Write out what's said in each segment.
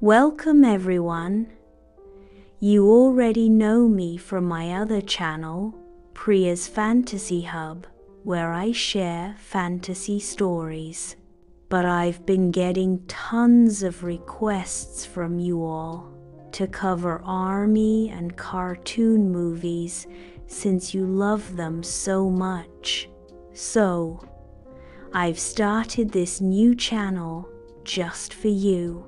Welcome everyone. You already know me from my other channel, Priya's Fantasy Hub, where I share fantasy stories. But I've been getting tons of requests from you all to cover army and cartoon movies since you love them so much. So, I've started this new channel just for you,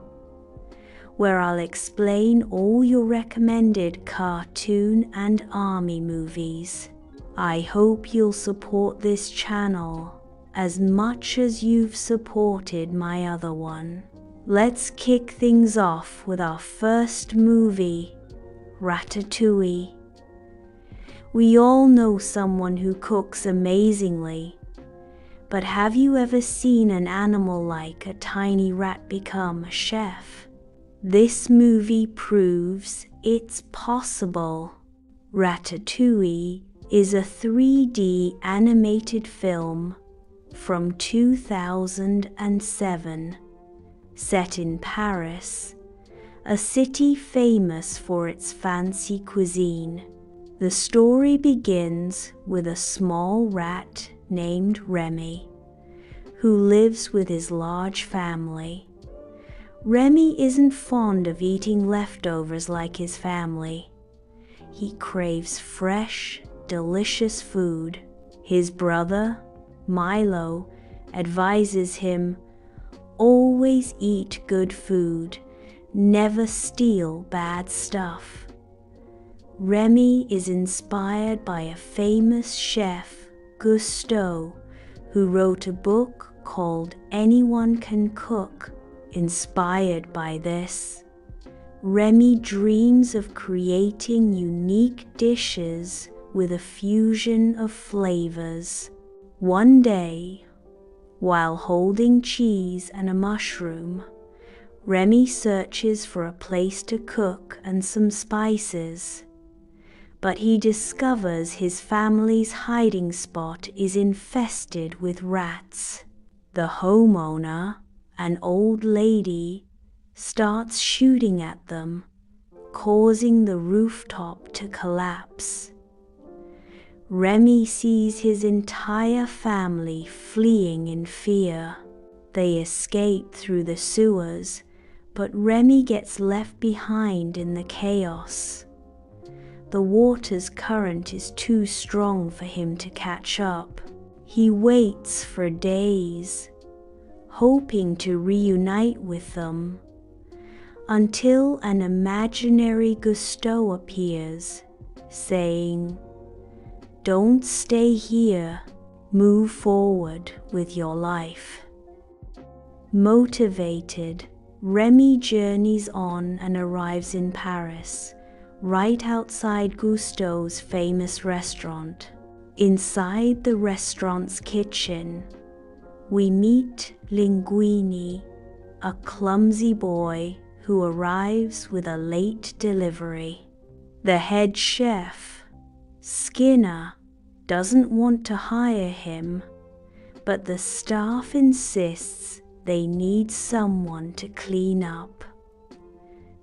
where I'll explain all your recommended cartoon and army movies. I hope you'll support this channel as much as you've supported my other one. Let's kick things off with our first movie, Ratatouille. We all know someone who cooks amazingly, but have you ever seen an animal like a tiny rat become a chef? This movie proves it's possible. Ratatouille is a 3D animated film from 2007, set in Paris, a city famous for its fancy cuisine. The story begins with a small rat named Remy, who lives with his large family. Remy isn't fond of eating leftovers like his family. He craves fresh, delicious food. His brother, Milo, advises him, always eat good food, never steal bad stuff. Remy is inspired by a famous chef, Gusteau, who wrote a book called Anyone Can Cook. Inspired by this, Remy dreams of creating unique dishes with a fusion of flavors. One day, while holding cheese and a mushroom, Remy searches for a place to cook and some spices. But he discovers his family's hiding spot is infested with rats. The homeowner, an old lady, starts shooting at them, causing the rooftop to collapse. Remy sees his entire family fleeing in fear. They escape through the sewers, but Remy gets left behind in the chaos. The water's current is too strong for him to catch up. He waits for days, hoping to reunite with them, until an imaginary Gusteau appears, saying, "Don't stay here, move forward with your life." Motivated, Remy journeys on and arrives in Paris, right outside Gusteau's famous restaurant. Inside the restaurant's kitchen, we meet Linguini, a clumsy boy who arrives with a late delivery. The head chef, Skinner, doesn't want to hire him, but the staff insists they need someone to clean up.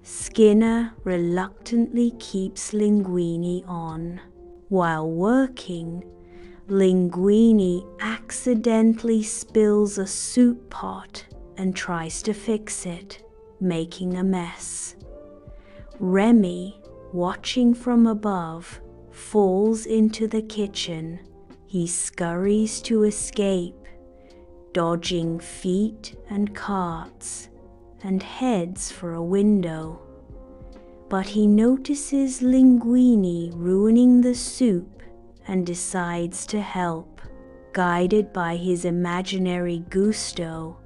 Skinner reluctantly keeps Linguini on. While working, Linguini accidentally spills a soup pot and tries to fix it, making a mess. Remy, watching from above, falls into the kitchen. He scurries to escape, dodging feet and carts, and heads for a window. But he notices Linguini ruining the soup and decides to help. Guided by his imaginary Gusteau,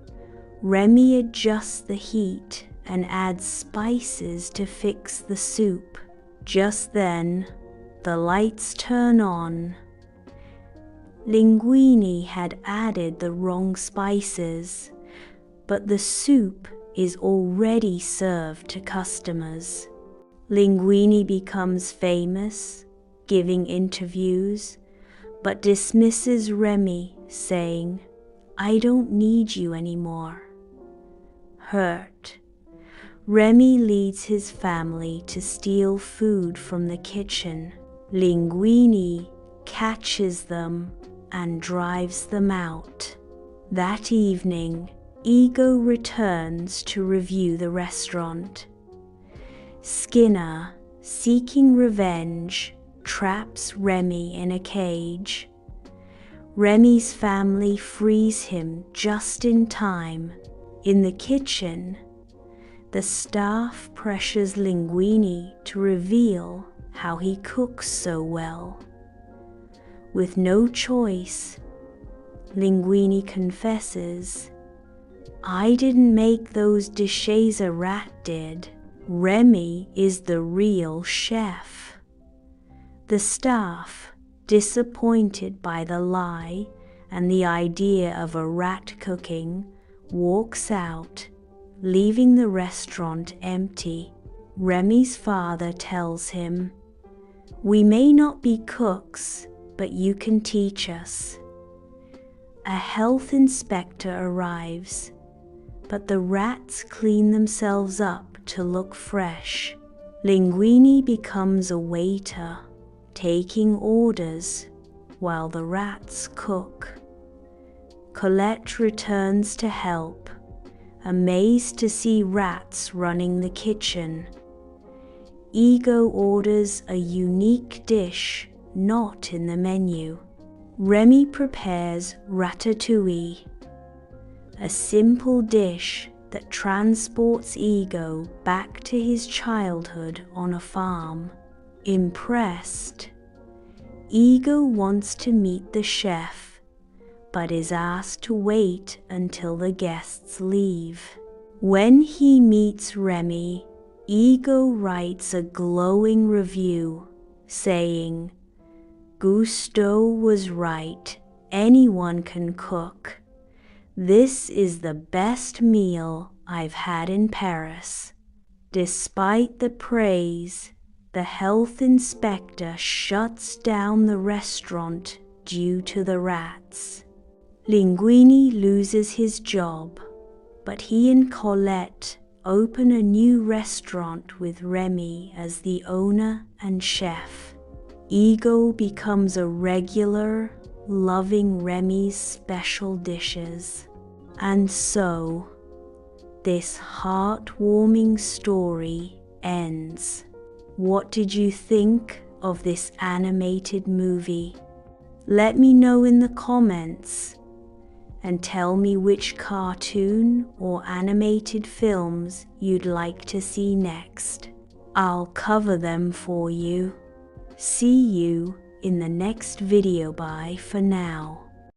Remy adjusts the heat and adds spices to fix the soup. Just then, the lights turn on. Linguini had added the wrong spices, but the soup is already served to customers. Linguini becomes famous, giving interviews, but dismisses Remy, saying, "I don't need you anymore." Hurt, Remy leads his family to steal food from the kitchen. Linguini catches them and drives them out. That evening, Ego returns to review the restaurant. Skinner, seeking revenge, traps Remy in a cage. Remy's family frees him just in time. In the kitchen, the staff pressures Linguini to reveal how he cooks so well. With no choice, Linguini confesses, "I didn't make those dishes, a rat did. Remy is the real chef." The staff, disappointed by the lie and the idea of a rat cooking, walks out, leaving the restaurant empty. Remy's father tells him, "We may not be cooks, but you can teach us." A health inspector arrives, but the rats clean themselves up to look fresh. Linguini becomes a waiter, taking orders while the rats cook. Colette returns to help, amazed to see rats running the kitchen. Ego orders a unique dish not in the menu. Remy prepares ratatouille, a simple dish that transports Ego back to his childhood on a farm. Impressed, Ego wants to meet the chef, but is asked to wait until the guests leave. When he meets Remy, Ego writes a glowing review, saying, "Gusteau was right, anyone can cook. This is the best meal I've had in Paris." Despite the praise, the health inspector shuts down the restaurant due to the rats. Linguini loses his job, but he and Colette open a new restaurant with Remy as the owner and chef. Ego becomes a regular, loving Remy's special dishes. And so, this heartwarming story ends. What did you think of this animated movie? Let me know in the comments, and tell me which cartoon or animated films you'd like to see next. I'll cover them for you. See you in the next video. Bye for now.